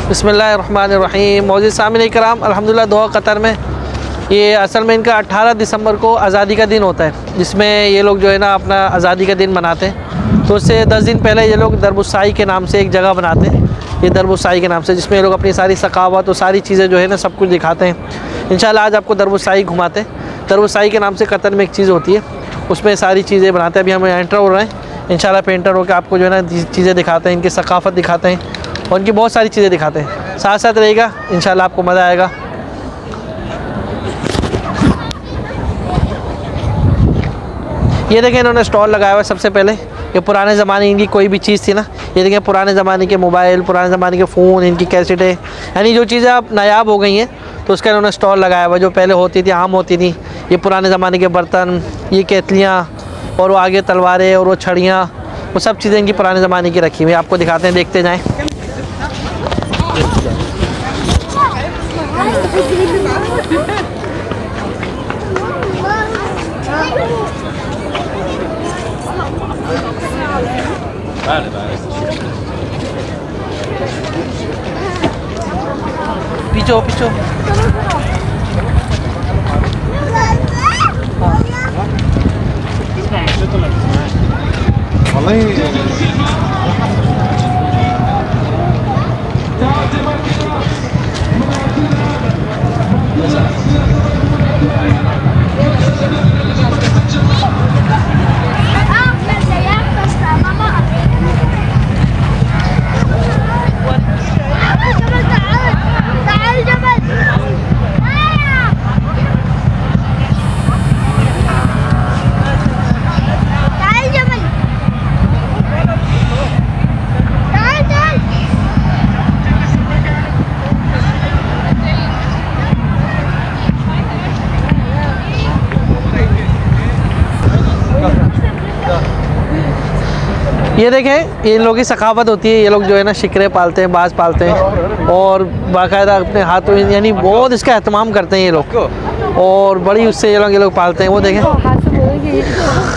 बिस्मिल्लाहिर्रहमानिर्रहीम। मौजूद सामईन इकराम, अल्हम्दुलिल्लाह दोहा कतर में ये असल में इनका 18 दिसंबर को आज़ादी का दिन होता है, जिसमें ये लोग जो है ना अपना आज़ादी का दिन मनाते हैं। तो उससे 10 दिन पहले ये लोग दरबुस्साई के नाम से एक जगह बनाते हैं, ये दरबुस्साई के नाम से, जिसमें ये लोग अपनी सारी सखावत और सारी चीज़ें जो है ना सब कुछ दिखाते हैं। इंशाल्लाह आज आपको दरबुस्साई घुमाते हैं। दरबुस्साई के नाम से कतर में एक चीज़ होती है, उसमें सारी चीज़ें बनाते हैं। अभी हम एंटर हो रहे हैं, इंशाल्लाह पे एंटर होकर आपको जो है ना चीज़ें दिखाते हैं, इनकी सकाफ़त दिखाते हैं और उनकी बहुत सारी चीज़ें दिखाते हैं। साथ साथ रहेगा, इंशाल्लाह आपको मज़ा आएगा। ये देखें इन्होंने स्टॉल लगाया हुआ है। सबसे पहले ये पुराने ज़माने इनकी कोई भी चीज़ थी ना, ये देखें पुराने ज़माने के मोबाइल, पुराने ज़माने के फ़ोन, इनकी कैसेटें, यानी जो चीज़ें अब नायाब हो गई हैं तो उसका इन्होंने स्टॉल लगाया हुआ है। जो पहले होती थी, आम होती थी, ये पुराने ज़माने के बर्तन, ये केतलियाँ और वो आगे तलवारें और वो छड़ियाँ, वो सब चीज़ें इनकी पुराने ज़माने की रखी हुई। आपको दिखाते हैं, देखते जाएँ। पीछो पीछो ये देखें, ये लोगों की सखावत होती है। ये लोग जो है ना शिकरे पालते हैं, बाज पालते हैं और बाकायदा अपने हाथों, यानी बहुत इसका एहतमाम करते हैं ये लोग, और बड़ी उससे ये लोग पालते हैं। वो देखें,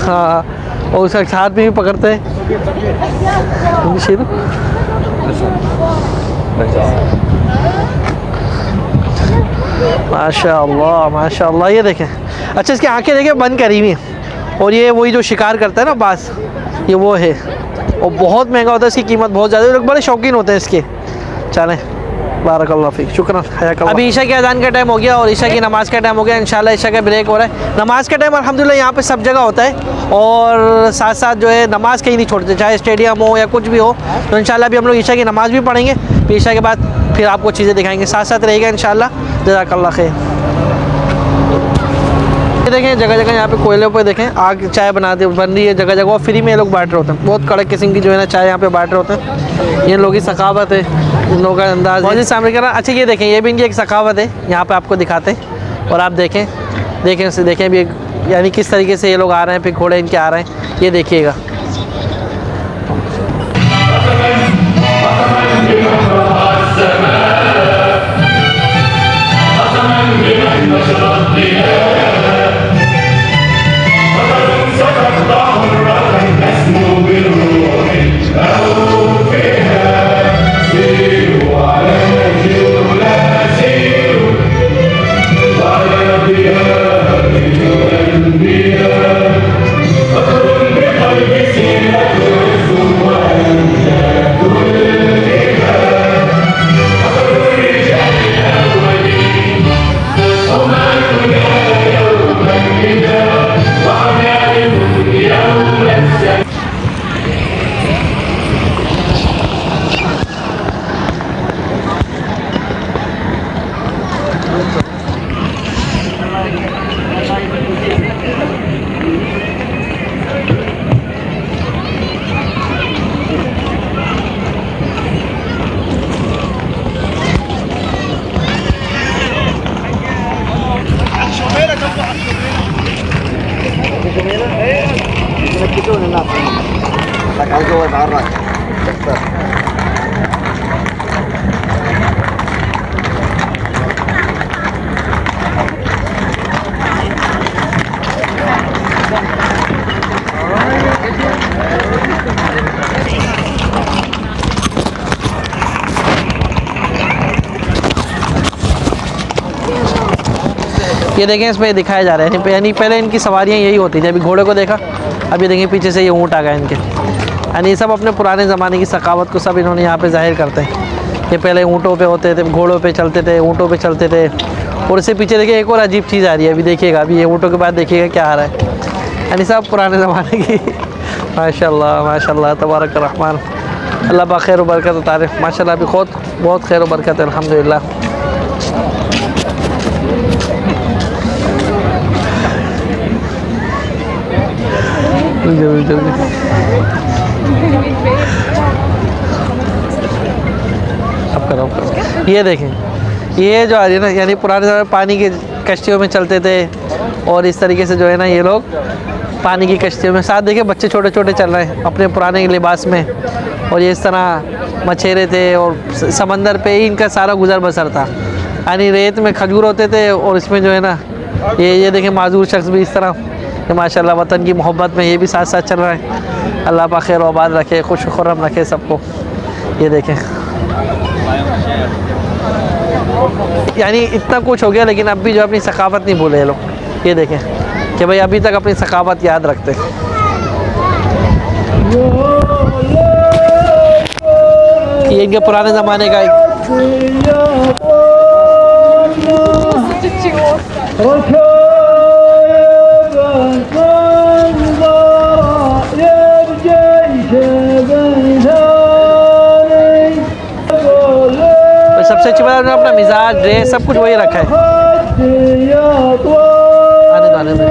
हाँ, और उसका हाथ में भी पकड़ते हैं। माशाअल्लाह माशाअल्लाह। ये देखें, अच्छा इसकी आंखें देखें बंद करी हुई हैं, और ये वही जो शिकार करता है ना बाज, ये वो है, और बहुत महंगा होता है, इसकी कीमत बहुत ज़्यादा है। लोग बड़े शौकीन होते हैं इसके। चलें, बारकल्लाह फीक, शुक्रान, हयाकल्लाह। अभी ईशा के अज़ान का टाइम हो गया और ईशा की नमाज़ का टाइम हो गया। इंशाल्लाह ईशा का ब्रेक हो रहा है। नमाज़ का टाइम अल्हम्दुलिल्लाह यहाँ पे सब जगह होता है, और साथ साथ जो है नमाज़ कहीं नहीं छोड़ते, चाहे स्टेडियम हो या कुछ भी हो। तो इंशाल्लाह अभी हम लोग ईशा की नमाज़ भी पढ़ेंगे, फिर ईशा के बाद फिर आपको चीज़ें दिखाएँगे। साथ साथ रहेगा इंशाल्लाह। जज़ाकल्लाह खैर। ये देखें, जगह जगह यहाँ पे कोयले पे देखें आग चाय बन रही है जगह जगह, और फ्री में ये लोग बांट रहे होते हैं। बहुत कड़क किस्म की जो है ना चाय यहाँ पे बांट रहे होते हैं। ये लोगों की सखावत है, इन लोगों का अंदाज बहुत सामने करना। अच्छा ये देखें, ये भी इनकी एक सखावत है, यहाँ पे आपको दिखाते हैं और आप देखें, देखें भी, यानी किस तरीके से ये लोग आ रहे हैं, फिर घोड़े इनके आ रहे हैं, ये देखिएगा। ये देखें, इसमें दिखाया जा रहा है, यानी पहले इनकी सवारियाँ यही होती थी। अभी घोड़े को देखा, अभी देखें पीछे से ये ऊँट आ गया इनके। यानी ये सब अपने पुराने ज़माने की सकावत को सब इन्होंने यहाँ पे ज़ाहिर करते हैं कि पहले ऊँटों पे होते थे, घोड़ों पे चलते थे, ऊँटों पे चलते थे। और इससे पीछे देखिए एक और अजीब चीज़ आ रही है, अभी देखिएगा, अभी ये ऊँटों के बाद देखिएगा क्या आ रहा है। यानी सब पुराने ज़माने की माशाल्लाह माशाल्लाह तबारक रहमान, अल्लाह पा खैर बरकत उतारे। माशाल्लाह अभी खुद बहुत खैर बरकत है अल्हम्दुलिल्लाह। अब करो, ये देखें, ये जो आ रही है ना, यानी पुराने ज़माने में पानी की कश्तियों में चलते थे और इस तरीके से जो है ना ये लोग पानी की कश्तियों में, साथ देखिए बच्चे छोटे छोटे चल रहे हैं अपने पुराने लिबास में, और ये इस तरह मछेरे थे और समंदर पे ही इनका सारा गुजर बसर था। यानी रेत में खजूर होते थे और इसमें जो है ना ये देखें माजूर शख्स भी इस तरह कि माशाल्लाह वतन की मोहब्बत में ये भी साथ साथ चल रहा है। अल्लाह पा खैर आबाद रखे, खुश खुर्रम रखे सबको। ये देखें, यानी इतना कुछ हो गया लेकिन अब भी जो अपनी सकावत नहीं भूले ये लोग। ये देखें कि भाई अभी तक अपनी सकावत याद रखते हैं। ये इनके पुराने ज़माने का सबसे अच्छी बात है अपना मिजाज, ड्रेस, सब कुछ वही रखा है। आने दो।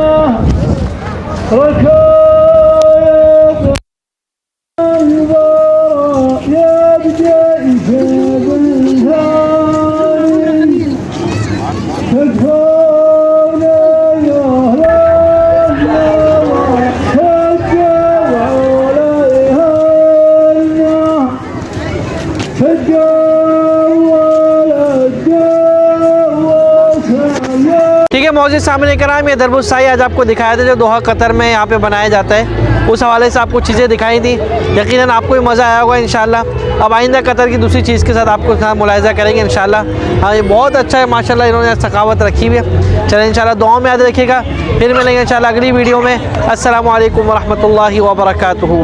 ठीक है मौजूद सामने कराम, ये दरबुस शाही आज आपको दिखाया था जो दोहा कतर में यहाँ पे बनाया जाता है। उस हवाले से आपको चीज़ें दिखाई थी, यकीनन आपको भी मज़ा आया होगा इंशाल्लाह। अब आइंदा कतर की दूसरी चीज़ के साथ आपको साथ मुलाहिज़ा करेंगे इंशाल्लाह। हाँ ये बहुत अच्छा है माशाल्लाह, इन्होंने सखावत रखी हुई है। चलें इंशाल्लाह दुआ में याद रखिएगा, फिर मिलेंगे इंशाल्लाह अगली वीडियो में। अस्सलामु अलैकुम वरहमतुल्लाहि वबरकातुहू।